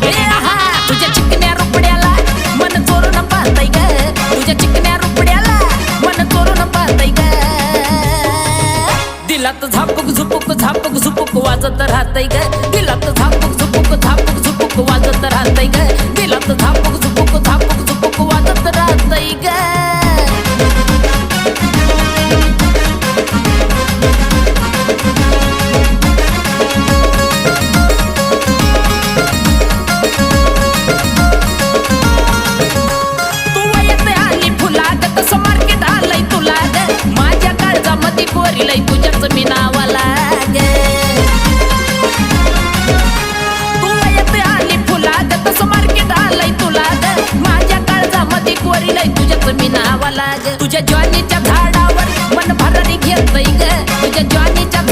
ए आहा तुझ्या चिकन्या रुपड्याला मन चोरून पाहतय ग तुझ्या चिकन्या रुपड्याला मन चोरून पाहतय ग दिलात झापूक झुपूक झापूक झुपूक वाजत राहतय ग दिलात झापूक झुपूक झापूक झुपूक वाजत राहतय ग दिलात झापूक झुपूक झापूक झुपूक वाजत राहतय ग पोरीलाई तुझ्याच मी नावाला ग तू येते आली फुला ग तसं मार्केट आलंय तुला ग माझ्या काळजामध्ये पोरीलाई तुझ्याच मी नावाला ग तुझ्या ज्वानीच्या झाडावर मन भरारी घेतय ग तुझ्या ज्वानीच्या